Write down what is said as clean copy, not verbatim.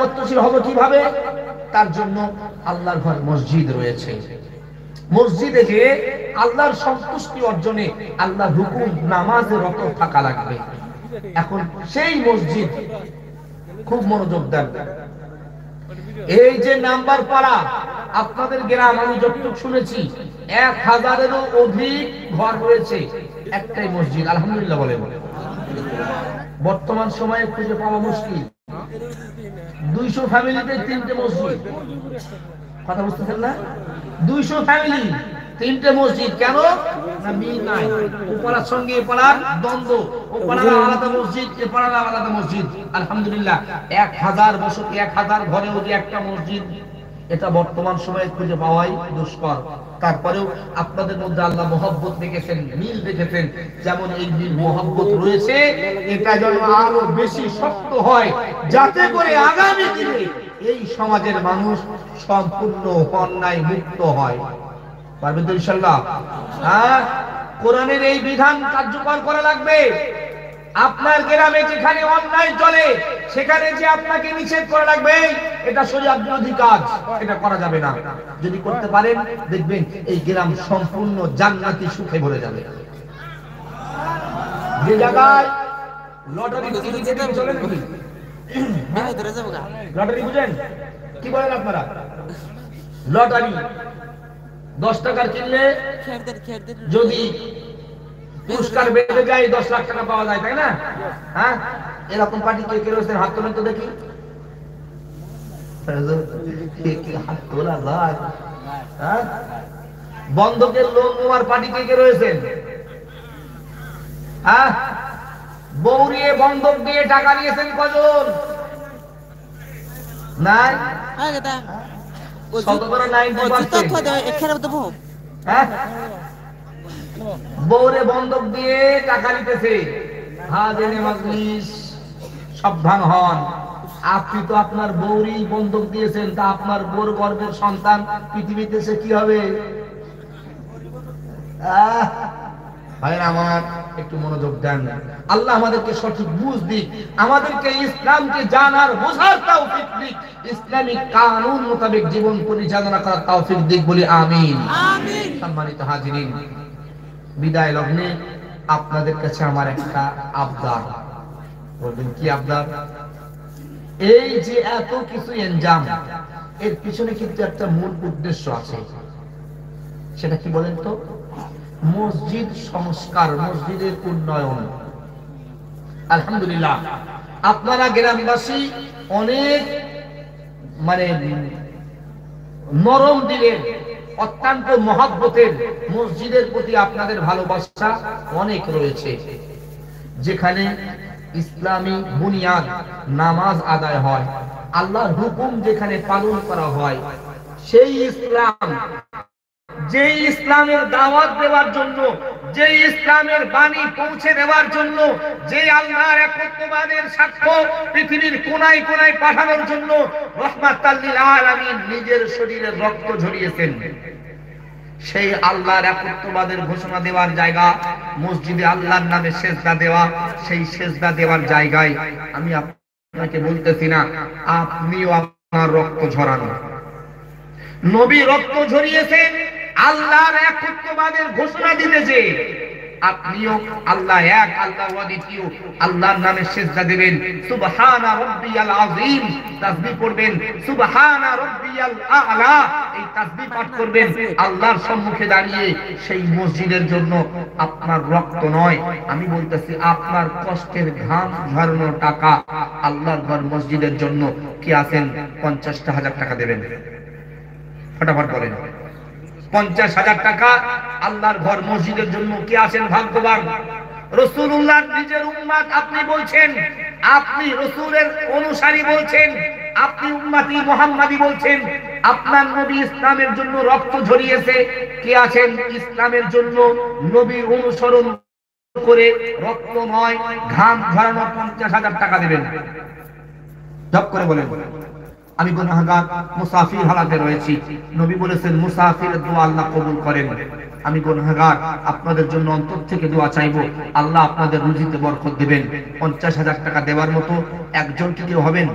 আনুগত্যশীল হব কিভাবে? তার জন্য আল্লাহর ঘর মসজিদ রয়েছে। মসজিদে যে আল্লাহর সন্তুষ্টি অর্জনে আল্লাহর হুকুম নামাজে রত থাকা লাগবে। এখন সেই মসজিদ, খুব মনোযোগ দেন, এই যে নাম্বার পাড়া আপনাদের গ্রাম, আমি যতটুকু শুনেছি 1000-এরও অধিক ঘর রয়েছে, একটাই মসজিদ। আলহামদুলিল্লাহ বলেন। বর্তমান সময়ে খুঁজে পাওয়া মুশকিল। 200 ফ্যামিলিতে 3টে মসজিদ। কথা বুঝতেছেন না? 200 ফ্যামিলি 3টে মসজিদ। কেন? না মিল নাই, ও পাড়ার সঙ্গে এ পাড়ার দ্বন্দ্ব, ও পাড়ার আলাদা মসজিদ, এ পাড়ার আলাদা মসজিদ। আলহামদুলিল্লাহ 1000 বছর 1000 ঘরে যদি একটা মসজিদ, এটা বর্তমান সময়ে খুঁজে পাওয়াই দুষ্কর। তারপরেও আপনাদের মধ্যে আল্লাহ মহব্বত রেখেছেন, মিল রেখেছেন। যেমন এই মিল মহব্বত রয়েছে, এটা যেন আরো বেশি শক্ত হয়, যাতে করে আগামী দিনে এই সমাজের মানুষ সম্পূর্ণ অন্যায় মুক্ত হয়। পারবেন তো ইনশাআল্লাহ? হ্যাঁ, কোরআনের এই বিধান কার্যকর করা লাগবে। আপনার গ্রামে যেখানে অন্যায় চলে সেখানে যে আপনাকে নিষেধ করা লাগবে, এটা শরীয়ত বিরোধী কাজ, এটা করা যাবে না। যদি করতে পারেন দেখবেন এই গ্রাম সম্পূর্ণ জান্নাতি সুখে ভরে যাবে। যে জায়গায় লটারি চলে নাকি, লটারি বুঝেন কি বলেন আপনারা? লটারি 10 টাকার কিনলে যদি পুরস্কার বেড়ে যায় 10 লাখ টাকা পাওয়া যায়, তাই না? হ্যাঁ, এরকম পার্টি কে কে রয়েছেন? হাত তোলেন তো দেখি। হাত তোলা যায়? হ্যাঁ, বন্ধকের লোন নেওয়ার পার্টি কে কে রয়েছেন? হ্যাঁ, বৌরিয়ে বন্ধক দিয়ে টাকা নিয়েছেন কজন? নাই, শতকরা 90%। হ্যাঁ, বৌরে বন্ধক দিয়ে টাকা নিতেছে। হাজিরে মাজলিস, সাবধান হন। আপনি তো আপনার বৌরি বন্ধক দিয়েছেন, তা আপনার বউর গর্ভের সন্তান পৃথিবীতে সে কি হবে? ভাইরা আমার, একটু মনোযোগ দেন। আল্লাহ আমাদেরকে সঠিক বুঝ দিক, আমাদেরকে ইসলামকে জানার বোঝার তৌফিক দিক, ইসলামিক কানুন মোতাবেক জীবন পরিচালনা করার তৌফিক দিক বলি আমিন। আমিন। সম্মানিত হাজিরিন, বিদায় লগ্নে আপনাদের কাছে আমার একটা আবদার। বলবেন কি আবদার? এই যে এত কিছু এনজাম, এর পিছনে কিন্তু একটা মূল উদ্দেশ্য আছে। সেটা কি বলেন তো? মসজিদ সংস্কার, মসজিদের উন্নয়ন। আলহামদুলিল্লাহ, আপনারা গ্রামবাসী অনেক নরম দিলের, অত্যন্ত মহব্বতের, মসজিদের প্রতি আপনাদের ভালোবাসা অনেক রয়েছে। যেখানে ইসলামী বুনিয়াদ নামাজ আদায় হয়, আল্লাহর হুকুম যেখানে পালন করা হয়, সেই ইসলাম, যে ইসলামের দাওয়াত দেওয়ার জন্য, যে ইসলামের বাণী পৌঁছে দেওয়ার জন্য, যে আল্লাহর একত্ববাদের সাক্ষ্য পৃথিবীর কোনায় কোনায় পাঠানোর জন্য রাহমাতাল লিল আলামিন নিজের শরীরে রক্ত ঝরিয়েছেন, সেই আল্লাহর একত্ববাদের ঘোষণা দেওয়ার জায়গা মসজিদে আল্লাহর নামে সেজদা দেওয়া, সেই সেজদা দেওয়ার জায়গায় আমি আপনাকে বলতেছি না, আপনিও আপনার রক্ত ঝরানো। নবী রক্ত ঝরিয়েছেন আল্লাহর একত্ববাদের ঘোষণা দিতেছে, আপনিও আল্লাহ এক, আল্লাহ দ্বিতীয়, আল্লাহর নামে সিজদা দিবেন। সুবহানা রাব্বিয়াল আযীম তাসবিহ পড়বেন, সুবহানা রাব্বিয়াল আ'লা এই তাসবিহ পাঠ করবেন আল্লাহর সম্মুখে দাঁড়িয়ে। সেই মসজিদের জন্য আপনার রক্ত নয়, আমি বলতেছি আপনার কষ্টের ঘাম ঝরানো টাকা আল্লাহর ঘর মসজিদের জন্য কি আছেন 50,000 টাকা দেবেন? ফটাফট বলেন। 50,000 টাকা আল্লাহর ঘর মসজিদের জন্য কি আছেন ভাগ্যবান? রাসূলুল্লাহর নিজের উম্মত আপনি বলছেন, আপনি রাসূলের অনুসারী বলছেন, আপনি উম্মতি মুহাম্মাদি বলছেন, আপনার নবী ইসলামের জন্য রক্ত ঝরিয়েছে, কি আছেন ইসলামের জন্য নবীর অনুসরণ করে রক্ত নয় ঘাম ঝরানো 50,000 টাকা দিবেন? জব করে বলেন। আমি গুনাহগার মুসাফির হালাতে রয়েছি, নবী বলেছেন মুসাফিরের দোয়া আল্লাহ কবুল করেন। আমি গুনাহগার, আপনাদের জন্য অন্তর থেকে দোয়া চাইবো, আল্লাহ আপনাদের রুজিতে বরকত দিবেন। 50,000 টাকা দেওয়ার মতো একজন কি কেউ হবেন?